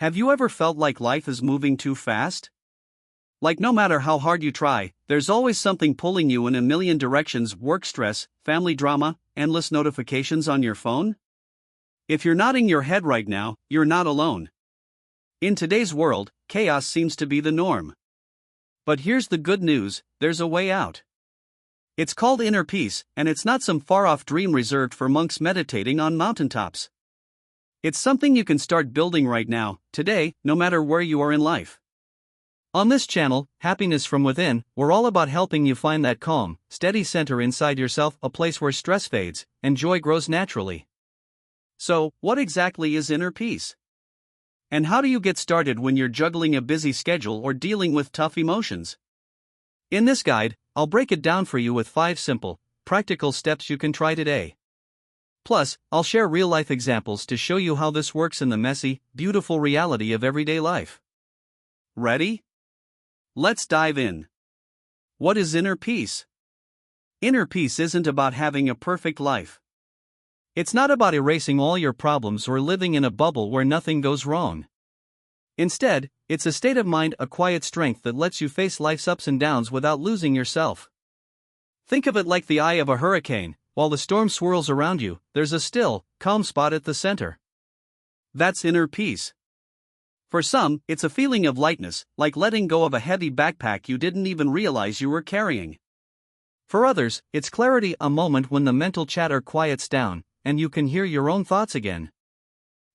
Have you ever felt like life is moving too fast? Like no matter how hard you try, there's always something pulling you in a million directions: work stress, family drama, endless notifications on your phone? If you're nodding your head right now, you're not alone. In today's world, chaos seems to be the norm. But here's the good news: there's a way out. It's called inner peace, and it's not some far-off dream reserved for monks meditating on mountaintops. It's something you can start building right now, today, no matter where you are in life. On this channel, Happiness from Within, we're all about helping you find that calm, steady center inside yourself, a place where stress fades and joy grows naturally. So, what exactly is inner peace? And how do you get started when you're juggling a busy schedule or dealing with tough emotions? In this guide, I'll break it down for you with 5 simple, practical steps you can try today. Plus, I'll share real-life examples to show you how this works in the messy, beautiful reality of everyday life. Ready? Let's dive in. What is inner peace? Inner peace isn't about having a perfect life. It's not about erasing all your problems or living in a bubble where nothing goes wrong. Instead, it's a state of mind, a quiet strength that lets you face life's ups and downs without losing yourself. Think of it like the eye of a hurricane. While the storm swirls around you, there's a still, calm spot at the center. That's inner peace. For some, it's a feeling of lightness, like letting go of a heavy backpack you didn't even realize you were carrying. For others, it's clarity, a moment when the mental chatter quiets down, and you can hear your own thoughts again.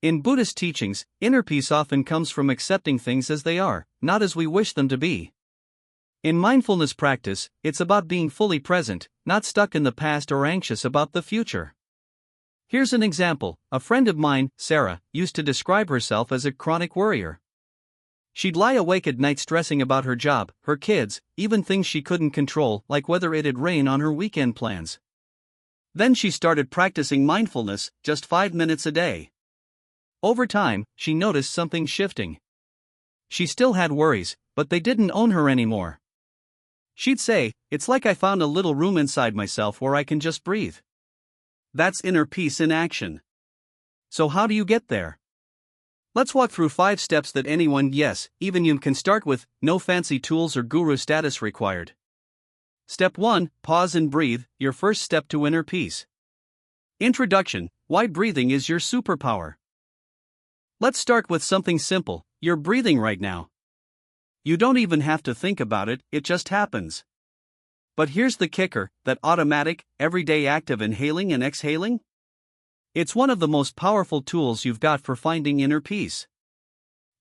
In Buddhist teachings, inner peace often comes from accepting things as they are, not as we wish them to be. In mindfulness practice, it's about being fully present, not stuck in the past or anxious about the future. Here's an example. A friend of mine, Sarah, used to describe herself as a chronic worrier. She'd lie awake at night stressing about her job, her kids, even things she couldn't control, like whether it'd rain on her weekend plans. Then she started practicing mindfulness, just 5 minutes a day. Over time, she noticed something shifting. She still had worries, but they didn't own her anymore. She'd say, "It's like I found a little room inside myself where I can just breathe." That's inner peace in action. So how do you get there? Let's walk through 5 steps that anyone, yes, even you, can start with. No fancy tools or guru status required. Step 1, pause and breathe, your first step to inner peace. Introduction: why breathing is your superpower. Let's start with something simple. You're breathing right now. You don't even have to think about it, it just happens. But here's the kicker: that automatic, everyday act of inhaling and exhaling? It's one of the most powerful tools you've got for finding inner peace.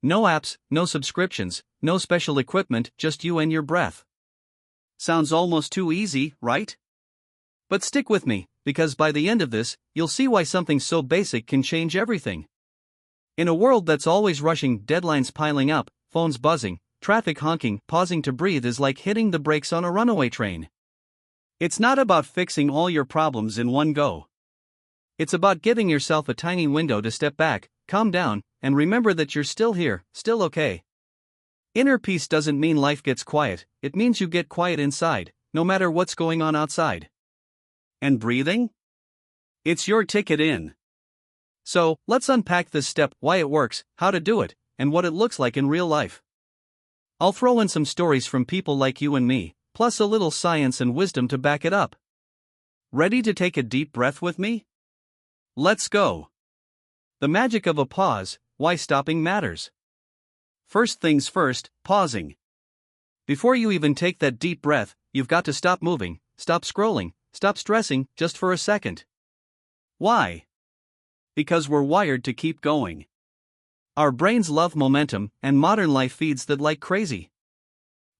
No apps, no subscriptions, no special equipment, just you and your breath. Sounds almost too easy, right? But stick with me, because by the end of this, you'll see why something so basic can change everything. In a world that's always rushing, deadlines piling up, phones buzzing, traffic honking, pausing to breathe is like hitting the brakes on a runaway train. It's not about fixing all your problems in one go. It's about giving yourself a tiny window to step back, calm down, and remember that you're still here, still okay. Inner peace doesn't mean life gets quiet, it means you get quiet inside, no matter what's going on outside. And breathing? It's your ticket in. So, let's unpack this step: why it works, how to do it, and what it looks like in real life. I'll throw in some stories from people like you and me, plus a little science and wisdom to back it up. Ready to take a deep breath with me? Let's go. The magic of a pause: why stopping matters. First things first, pausing. Before you even take that deep breath, you've got to stop moving, stop scrolling, stop stressing, just for a second. Why? Because we're wired to keep going. Our brains love momentum, and modern life feeds that like crazy.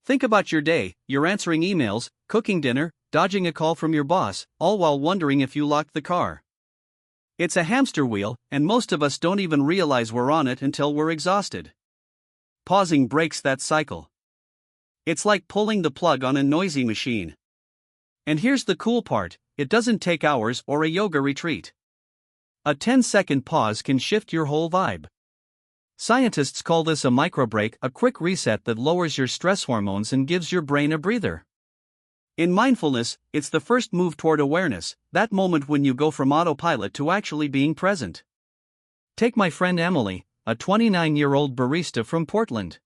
Think about your day: you're answering emails, cooking dinner, dodging a call from your boss, all while wondering if you locked the car. It's a hamster wheel, and most of us don't even realize we're on it until we're exhausted. Pausing breaks that cycle. It's like pulling the plug on a noisy machine. And here's the cool part: it doesn't take hours or a yoga retreat. A 10-second pause can shift your whole vibe. Scientists call this a microbreak, a quick reset that lowers your stress hormones and gives your brain a breather. In mindfulness, it's the first move toward awareness, that moment when you go from autopilot to actually being present. Take my friend Emily. a 29-year-old barista from Portland.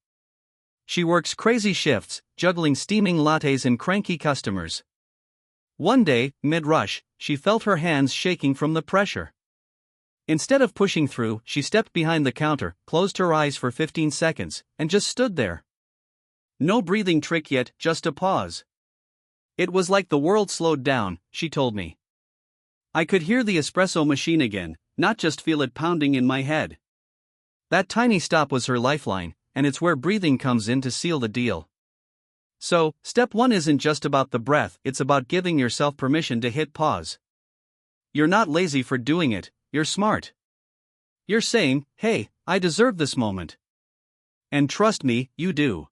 She works crazy shifts, juggling steaming lattes and cranky customers. One day, mid-rush, she felt her hands shaking from the pressure. Instead of pushing through, she stepped behind the counter, closed her eyes for 15 seconds, and just stood there. No breathing trick yet, just a pause. It was like the world slowed down, she told me. I could hear the espresso machine again, not just feel it pounding in my head. That tiny stop was her lifeline, and it's where breathing comes in to seal the deal. So, step 1 isn't just about the breath, it's about giving yourself permission to hit pause. You're not lazy for doing it, you're smart. You're saying, hey, I deserve this moment. And trust me, you do.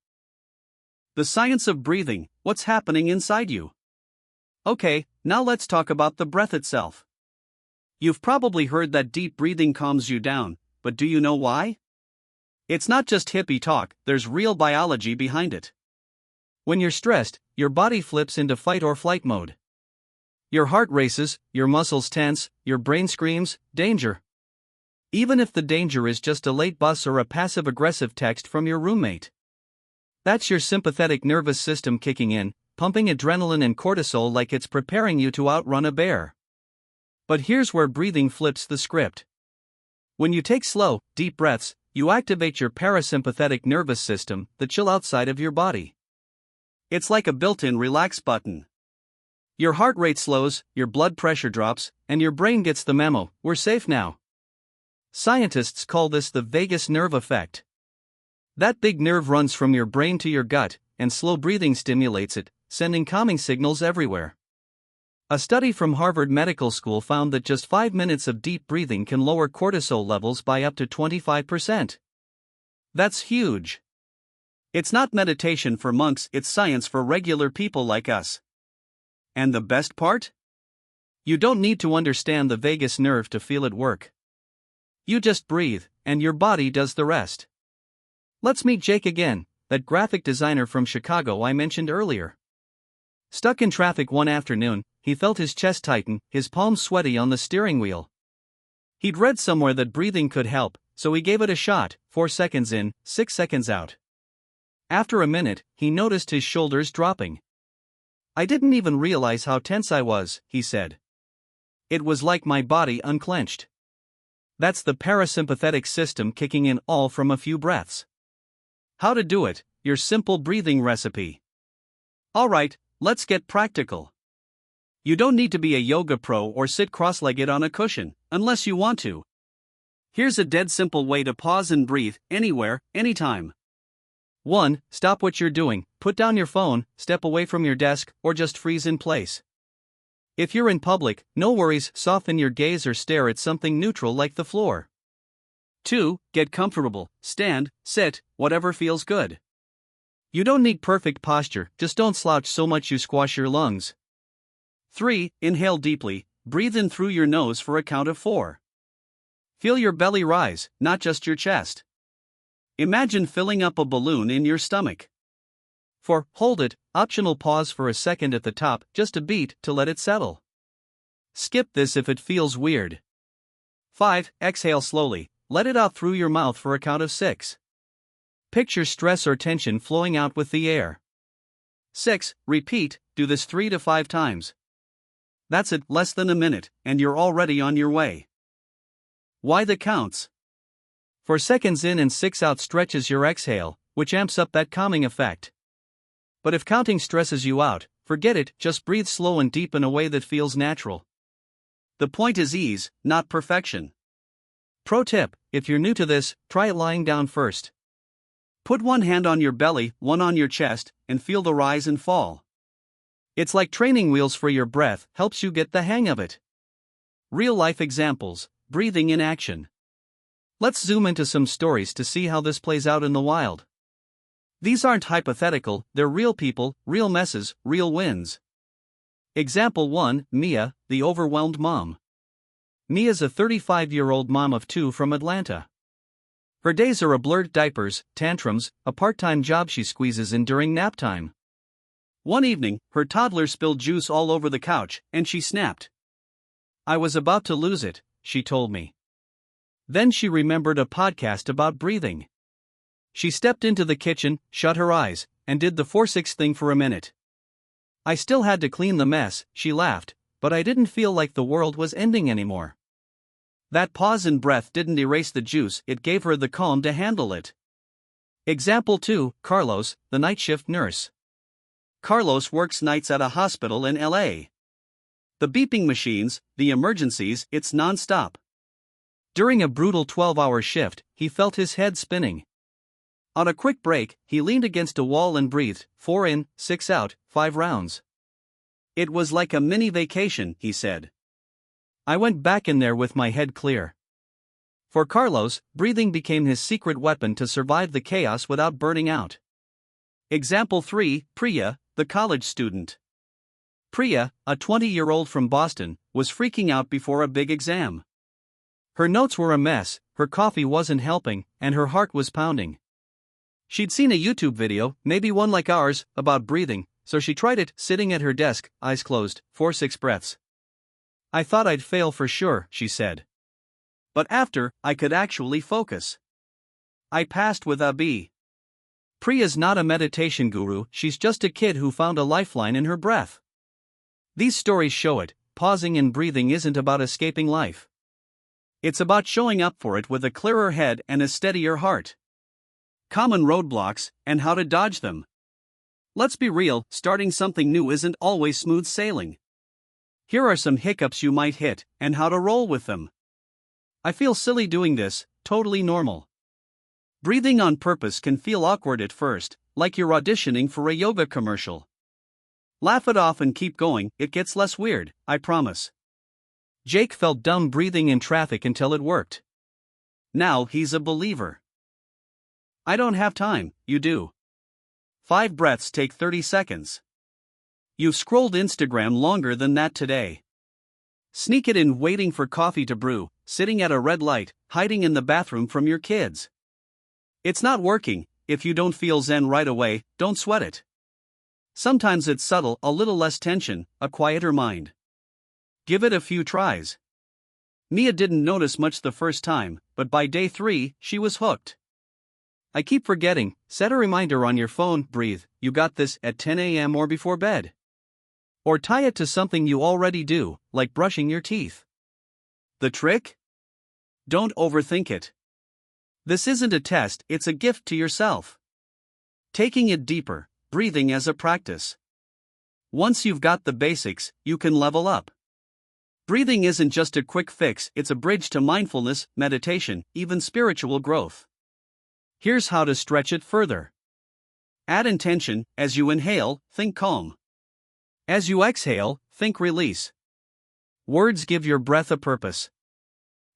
The science of breathing, what's happening inside you? Okay, now let's talk about the breath itself. You've probably heard that deep breathing calms you down, but do you know why? It's not just hippie talk, there's real biology behind it. When you're stressed, your body flips into fight or flight mode. Your heart races, your muscles tense, your brain screams, danger. Even if the danger is just a late bus or a passive-aggressive text from your roommate. That's your sympathetic nervous system kicking in, pumping adrenaline and cortisol like it's preparing you to outrun a bear. But here's where breathing flips the script. When you take slow, deep breaths, you activate your parasympathetic nervous system, the chill outside of your body. It's like a built-in relax button. Your heart rate slows, your blood pressure drops, and your brain gets the memo, we're safe now. Scientists call this the vagus nerve effect. That big nerve runs from your brain to your gut, and slow breathing stimulates it, sending calming signals everywhere. A study from Harvard Medical School found that just 5 minutes of deep breathing can lower cortisol levels by up to 25%. That's huge. It's not meditation for monks, it's science for regular people like us. And the best part? You don't need to understand the vagus nerve to feel it work. You just breathe, and your body does the rest. Let's meet Jake again, that graphic designer from Chicago I mentioned earlier. Stuck in traffic one afternoon, he felt his chest tighten, his palms sweaty on the steering wheel. He'd read somewhere that breathing could help, so he gave it a shot, 4 seconds in, 6 seconds out. After a minute, he noticed his shoulders dropping. I didn't even realize how tense I was, he said. It was like my body unclenched. That's the parasympathetic system kicking in all from a few breaths. How to do it, your simple breathing recipe. Alright, let's get practical. You don't need to be a yoga pro or sit cross-legged on a cushion, unless you want to. Here's a dead simple way to pause and breathe, anywhere, anytime. 1. Stop what you're doing, put down your phone, step away from your desk, or just freeze in place. If you're in public, no worries, soften your gaze or stare at something neutral like the floor. 2. Get comfortable, stand, sit, whatever feels good. You don't need perfect posture, just don't slouch so much you squash your lungs. 3. Inhale deeply, breathe in through your nose for a count of 4. Feel your belly rise, not just your chest. Imagine filling up a balloon in your stomach. 4. Hold it, optional pause for a second at the top, just a beat, to let it settle. Skip this if it feels weird. 5. Exhale slowly, let it out through your mouth for a count of 6. Picture stress or tension flowing out with the air. 6. Repeat, do this 3 to 5 times. That's it, less than a minute, and you're already on your way. Why the counts? 4 seconds in and 6 out stretches your exhale, which amps up that calming effect. But if counting stresses you out, forget it, just breathe slow and deep in a way that feels natural. The point is ease, not perfection. Pro tip, if you're new to this, try it lying down first. Put one hand on your belly, one on your chest, and feel the rise and fall. It's like training wheels for your breath, helps you get the hang of it. Real life examples, breathing in action. Let's zoom into some stories to see how this plays out in the wild. These aren't hypothetical, they're real people, real messes, real wins. Example 1, Mia, the overwhelmed mom. Mia's a 35-year-old mom of 2 from Atlanta. Her days are a blurred: diapers, tantrums, a part-time job she squeezes in during nap time. One evening, her toddler spilled juice all over the couch, and she snapped. I was about to lose it, she told me. Then she remembered a podcast about breathing. She stepped into the kitchen, shut her eyes, and did the 4-6 thing for a minute. I still had to clean the mess, she laughed, but I didn't feel like the world was ending anymore. That pause in breath didn't erase the juice, it gave her the calm to handle it. Example 2, Carlos, the night shift nurse. Carlos works nights at a hospital in LA. The beeping machines, the emergencies, it's non-stop. During a brutal 12-hour shift, he felt his head spinning. On a quick break, he leaned against a wall and breathed, 4 in, 6 out, 5 rounds. It was like a mini vacation, he said. I went back in there with my head clear. For Carlos, breathing became his secret weapon to survive the chaos without burning out. Example 3, Priya, the college student. Priya, a 20-year-old from Boston, was freaking out before a big exam. Her notes were a mess, her coffee wasn't helping, and her heart was pounding. She'd seen a YouTube video, maybe one like ours, about breathing, so she tried it, sitting at her desk, eyes closed, 4-6 breaths. I thought I'd fail for sure, she said. But after, I could actually focus. I passed with a B. Priya's not a meditation guru, she's just a kid who found a lifeline in her breath. These stories show it, pausing and breathing isn't about escaping life. It's about showing up for it with a clearer head and a steadier heart. Common roadblocks, and how to dodge them. Let's be real, starting something new isn't always smooth sailing. Here are some hiccups you might hit, and how to roll with them. I feel silly doing this, totally normal. Breathing on purpose can feel awkward at first, like you're auditioning for a yoga commercial. Laugh it off and keep going, it gets less weird, I promise. Jake felt dumb breathing in traffic until it worked. Now he's a believer. I don't have time, you do. 5 breaths take 30 seconds. You've scrolled Instagram longer than that today. Sneak it in waiting for coffee to brew, sitting at a red light, hiding in the bathroom from your kids. It's not working. If you don't feel zen right away, don't sweat it. Sometimes it's subtle, a little less tension, a quieter mind. Give it a few tries. Mia didn't notice much the first time, but by day 3, she was hooked. I keep forgetting, set a reminder on your phone, breathe, you got this, at 10 a.m. or before bed. Or tie it to something you already do, like brushing your teeth. The trick? Don't overthink it. This isn't a test, it's a gift to yourself. Taking it deeper, breathing as a practice. Once you've got the basics, you can level up. Breathing isn't just a quick fix, it's a bridge to mindfulness, meditation, even spiritual growth. Here's how to stretch it further. Add intention. As you inhale, think calm. As you exhale, think release. Words give your breath a purpose.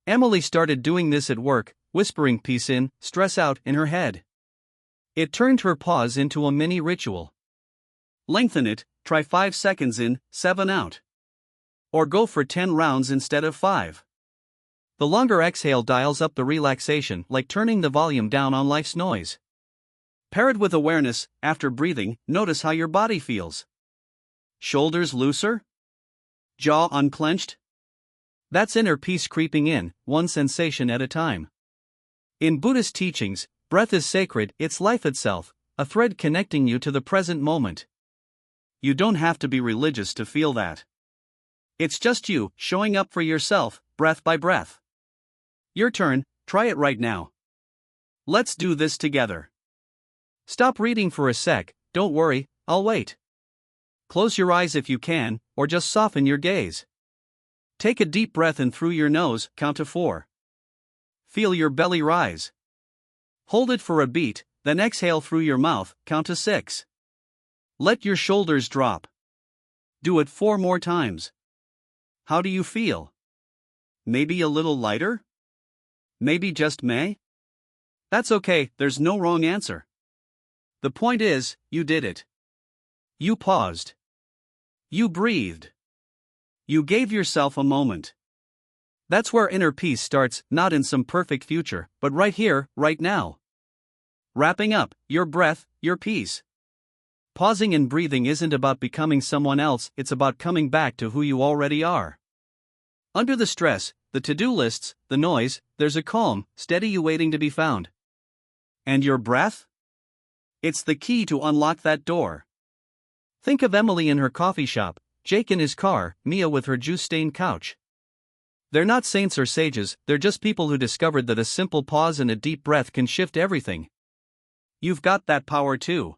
Emily started doing this at work, whispering peace in, stress out in her head. It turned her pause into a mini ritual. Lengthen it, try 5 seconds in, 7 out. Or go for 10 rounds instead of 5. The longer exhale dials up the relaxation, like turning the volume down on life's noise. Pair it with awareness. After breathing, notice how your body feels. Shoulders looser? Jaw unclenched? That's inner peace creeping in, one sensation at a time. In Buddhist teachings, breath is sacred, it's life itself, a thread connecting you to the present moment. You don't have to be religious to feel that. It's just you, showing up for yourself, breath by breath. Your turn, try it right now. Let's do this together. Stop reading for a sec, don't worry, I'll wait. Close your eyes if you can, or just soften your gaze. Take a deep breath in through your nose, count to 4. Feel your belly rise. Hold it for a beat, then exhale through your mouth, count to 6. Let your shoulders drop. Do it 4 more times. How do you feel? Maybe a little lighter? Maybe just meh? That's okay, there's no wrong answer. The point is, you did it. You paused. You breathed. You gave yourself a moment. That's where inner peace starts, not in some perfect future, but right here, right now. Wrapping up, your breath, your peace. Pausing and breathing isn't about becoming someone else, it's about coming back to who you already are. Under the stress, the to-do lists, the noise, there's a calm, steady you waiting to be found. And your breath? It's the key to unlock that door. Think of Emily in her coffee shop, Jake in his car, Mia with her juice-stained couch. They're not saints or sages, they're just people who discovered that a simple pause and a deep breath can shift everything. You've got that power too.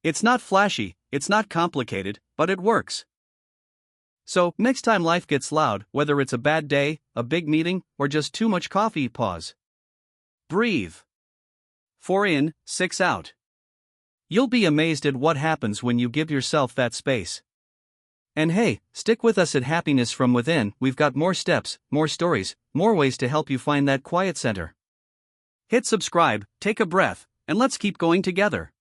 It's not flashy, it's not complicated, but it works. So, next time life gets loud, whether it's a bad day, a big meeting, or just too much coffee, pause. Breathe. 4 in, 6 out. You'll be amazed at what happens when you give yourself that space. And hey, stick with us at Happiness from Within, we've got more steps, more stories, more ways to help you find that quiet center. Hit subscribe, take a breath, and let's keep going together.